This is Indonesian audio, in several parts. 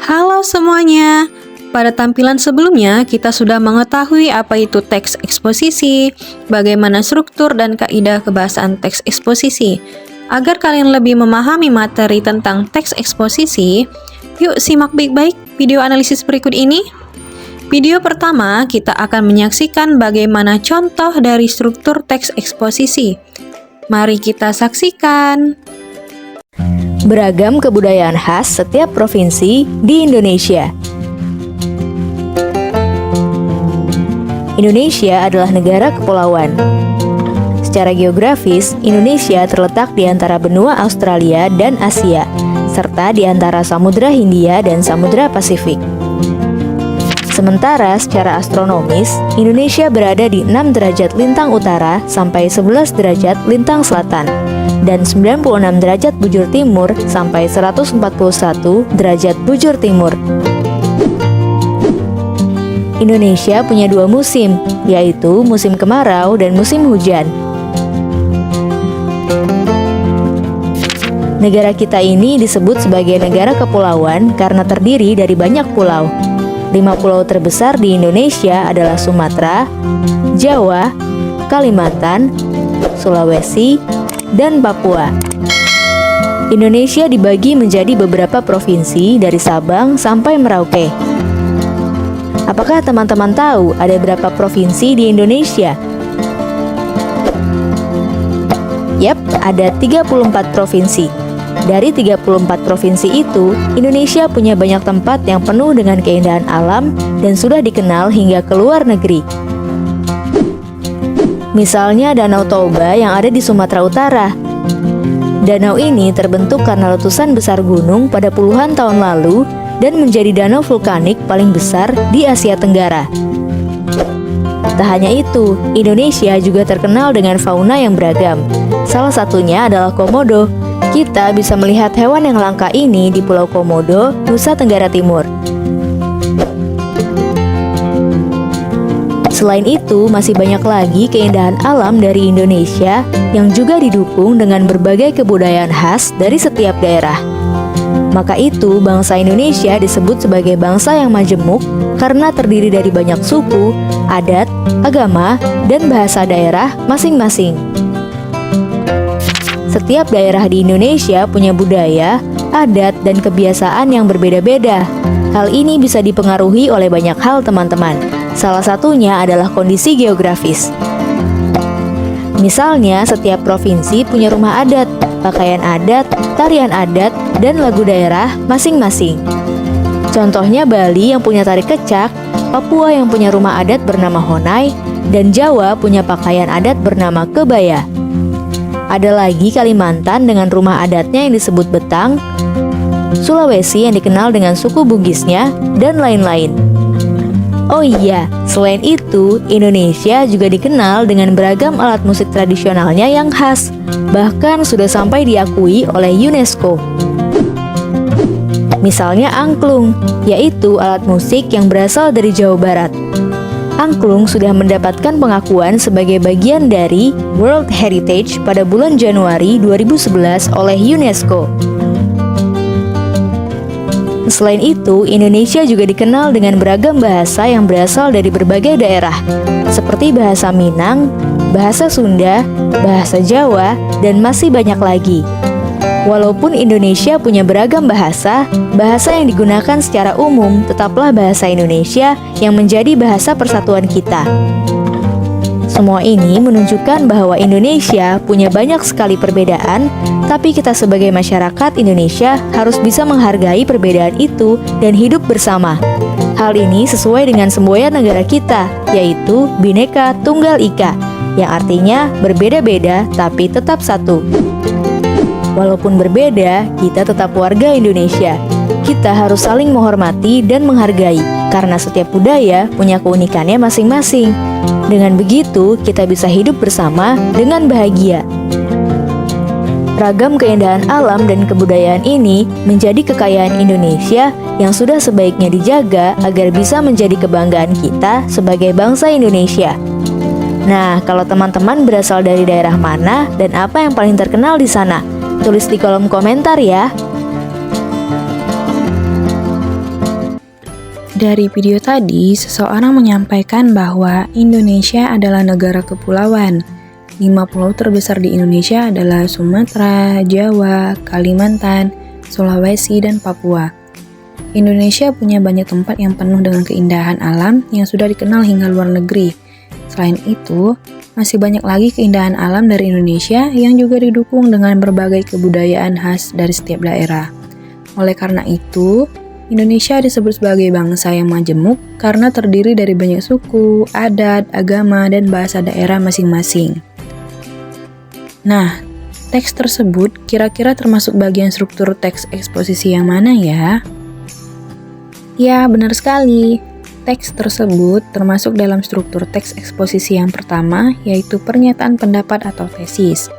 Halo semuanya. Pada tampilan sebelumnya, kita sudah mengetahui apa itu teks eksposisi, bagaimana struktur dan kaidah kebahasaan teks eksposisi. Agar kalian lebih memahami materi tentang teks eksposisi, yuk simak baik-baik video analisis berikut ini. Video pertama, kita akan menyaksikan bagaimana contoh dari struktur teks eksposisi. Mari kita saksikan. Beragam kebudayaan khas setiap provinsi di Indonesia. Indonesia adalah negara kepulauan. Secara geografis, Indonesia terletak di antara benua Australia dan Asia, serta di antara Samudra Hindia dan Samudra Pasifik. Sementara secara astronomis, Indonesia berada di 6 derajat lintang utara sampai 11 derajat lintang selatan, dan 96 derajat bujur timur sampai 141 derajat bujur timur. Indonesia punya 2 musim, yaitu musim kemarau dan musim hujan. Negara kita ini disebut sebagai negara kepulauan karena terdiri dari banyak pulau. 5 pulau terbesar di Indonesia adalah Sumatera, Jawa, Kalimantan, Sulawesi, dan Papua. Indonesia dibagi menjadi beberapa provinsi dari Sabang sampai Merauke. Apakah teman-teman tahu ada berapa provinsi di Indonesia? Yap, ada 34 provinsi. Dari 34 provinsi itu, Indonesia punya banyak tempat yang penuh dengan keindahan alam dan sudah dikenal hingga ke luar negeri. Misalnya Danau Toba yang ada di Sumatera Utara. Danau ini terbentuk karena letusan besar gunung pada puluhan tahun lalu dan menjadi danau vulkanik paling besar di Asia Tenggara. Tak hanya itu, Indonesia juga terkenal dengan fauna yang beragam. Salah satunya adalah komodo. Kita bisa melihat hewan yang langka ini di Pulau Komodo, Nusa Tenggara Timur. Selain itu, masih banyak lagi keindahan alam dari Indonesia yang juga didukung dengan berbagai kebudayaan khas dari setiap daerah. Maka itu, bangsa Indonesia disebut sebagai bangsa yang majemuk karena terdiri dari banyak suku, adat, agama, dan bahasa daerah masing-masing. Setiap daerah di Indonesia punya budaya, adat, dan kebiasaan yang berbeda-beda. Hal ini bisa dipengaruhi oleh banyak hal, teman-teman. Salah satunya adalah kondisi geografis. Misalnya, setiap provinsi punya rumah adat, pakaian adat, tarian adat, dan lagu daerah masing-masing. Contohnya Bali yang punya tari kecak, Papua yang punya rumah adat bernama Honai, dan Jawa punya pakaian adat bernama kebaya. Ada lagi Kalimantan dengan rumah adatnya yang disebut Betang, Sulawesi yang dikenal dengan suku Bugisnya, dan lain-lain. Oh iya, selain itu, Indonesia juga dikenal dengan beragam alat musik tradisionalnya yang khas, bahkan sudah sampai diakui oleh UNESCO. Misalnya angklung, yaitu alat musik yang berasal dari Jawa Barat. Angklung sudah mendapatkan pengakuan sebagai bagian dari World Heritage pada bulan Januari 2011 oleh UNESCO. Selain itu, Indonesia juga dikenal dengan beragam bahasa yang berasal dari berbagai daerah, seperti bahasa Minang, bahasa Sunda, bahasa Jawa, dan masih banyak lagi. Walaupun Indonesia punya beragam bahasa, bahasa yang digunakan secara umum tetaplah bahasa Indonesia yang menjadi bahasa persatuan kita. Semua ini menunjukkan bahwa Indonesia punya banyak sekali perbedaan, tapi kita sebagai masyarakat Indonesia harus bisa menghargai perbedaan itu dan hidup bersama. Hal ini sesuai dengan semboyan negara kita, yaitu Bhinneka Tunggal Ika, yang artinya berbeda-beda tapi tetap satu. Walaupun berbeda, kita tetap warga Indonesia. Kita harus saling menghormati dan menghargai, karena setiap budaya punya keunikannya masing-masing. Dengan begitu, kita bisa hidup bersama dengan bahagia. Ragam keindahan alam dan kebudayaan ini menjadi kekayaan Indonesia yang sudah sebaiknya dijaga agar bisa menjadi kebanggaan kita sebagai bangsa Indonesia. Nah, kalau teman-teman berasal dari daerah mana dan apa yang paling terkenal di sana? Tulis di kolom komentar ya. Dari video tadi, seseorang menyampaikan bahwa Indonesia adalah negara kepulauan. 5 pulau terbesar di Indonesia adalah Sumatera, Jawa, Kalimantan, Sulawesi, dan Papua. Indonesia punya banyak tempat yang penuh dengan keindahan alam yang sudah dikenal hingga luar negeri. Selain itu, masih banyak lagi keindahan alam dari Indonesia yang juga didukung dengan berbagai kebudayaan khas dari setiap daerah. Oleh karena itu, Indonesia disebut sebagai bangsa yang majemuk karena terdiri dari banyak suku, adat, agama, dan bahasa daerah masing-masing. Nah, teks tersebut kira-kira termasuk bagian struktur teks eksposisi yang mana ya? Ya, benar sekali. Teks tersebut termasuk dalam struktur teks eksposisi yang pertama, yaitu pernyataan pendapat atau tesis.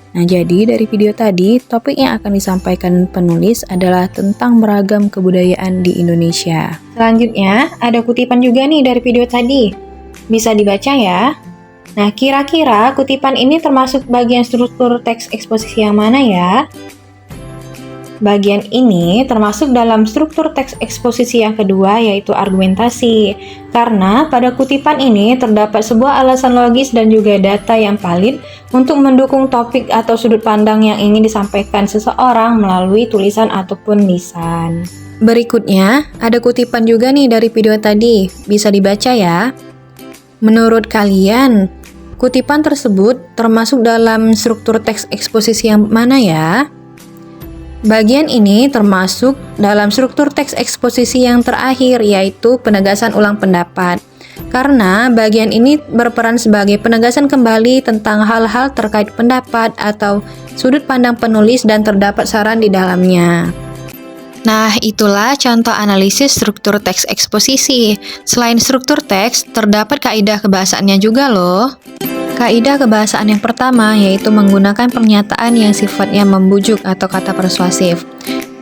Nah, jadi dari video tadi, topik yang akan disampaikan penulis adalah tentang beragam kebudayaan di Indonesia. Selanjutnya, ada kutipan juga nih dari video tadi. Bisa dibaca ya. Nah, kira-kira kutipan ini termasuk bagian struktur teks eksposisi yang mana ya? Bagian ini termasuk dalam struktur teks eksposisi yang kedua, yaitu argumentasi. Karena pada kutipan ini terdapat sebuah alasan logis dan juga data yang valid untuk mendukung topik atau sudut pandang yang ingin disampaikan seseorang melalui tulisan ataupun lisan. Berikutnya, ada kutipan juga nih dari video tadi. Bisa dibaca ya. Menurut kalian, kutipan tersebut termasuk dalam struktur teks eksposisi yang mana ya? Bagian ini termasuk dalam struktur teks eksposisi yang terakhir, yaitu penegasan ulang pendapat. Karena bagian ini berperan sebagai penegasan kembali tentang hal-hal terkait pendapat atau sudut pandang penulis dan terdapat saran di dalamnya. Nah, itulah contoh analisis struktur teks eksposisi. Selain struktur teks, terdapat kaidah kebahasaannya juga loh. Kaidah kebahasaan yang pertama yaitu menggunakan pernyataan yang sifatnya membujuk atau kata persuasif.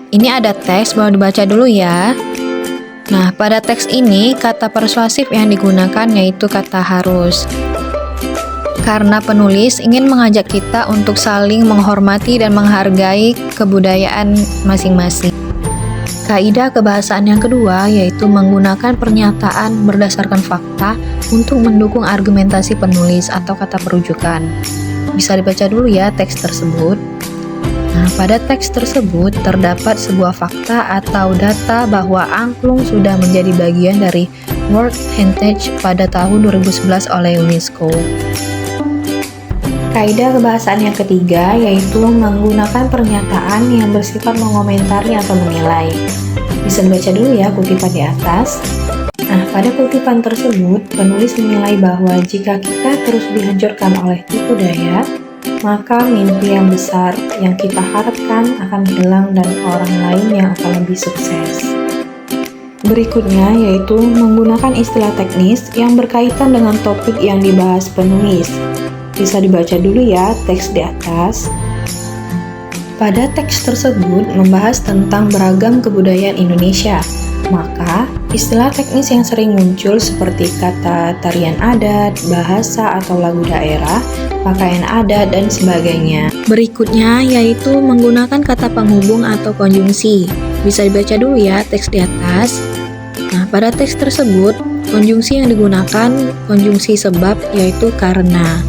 Ini ada teks, mau dibaca dulu ya. Nah, pada teks ini kata persuasif yang digunakan yaitu kata harus. Karena penulis ingin mengajak kita untuk saling menghormati dan menghargai kebudayaan masing-masing. Kaidah kebahasaan yang kedua yaitu menggunakan pernyataan berdasarkan fakta untuk mendukung argumentasi penulis atau kata perujukan. Bisa dibaca dulu ya teks tersebut. Nah, pada teks tersebut terdapat sebuah fakta atau data bahwa angklung sudah menjadi bagian dari World Heritage pada tahun 2011 oleh UNESCO. Kaidah kebahasaan yang ketiga yaitu menggunakan pernyataan yang bersifat mengomentari atau menilai. Bisa dibaca dulu ya kutipan di atas. Nah, pada kutipan tersebut, penulis menilai bahwa jika kita terus dihancurkan oleh tipu daya, maka mimpi yang besar yang kita harapkan akan hilang dan orang lain yang akan lebih sukses. Berikutnya yaitu menggunakan istilah teknis yang berkaitan dengan topik yang dibahas penulis. Bisa dibaca dulu ya teks di atas. Pada teks tersebut membahas tentang beragam kebudayaan Indonesia. Maka, istilah teknis yang sering muncul seperti kata tarian adat, bahasa atau lagu daerah, pakaian adat, dan sebagainya. Berikutnya yaitu menggunakan kata penghubung atau konjungsi. Bisa dibaca dulu ya teks di atas. Nah, pada teks tersebut, konjungsi yang digunakan konjungsi sebab yaitu karena.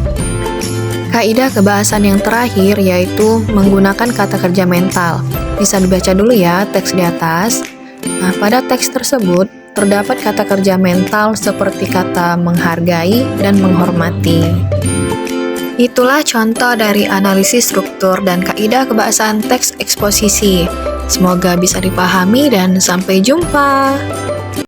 Kaidah kebahasan yang terakhir yaitu menggunakan kata kerja mental. Bisa dibaca dulu ya teks di atas. Nah, pada teks tersebut terdapat kata kerja mental seperti kata menghargai dan menghormati. Itulah contoh dari analisis struktur dan kaidah kebahasaan teks eksposisi. Semoga bisa dipahami dan sampai jumpa.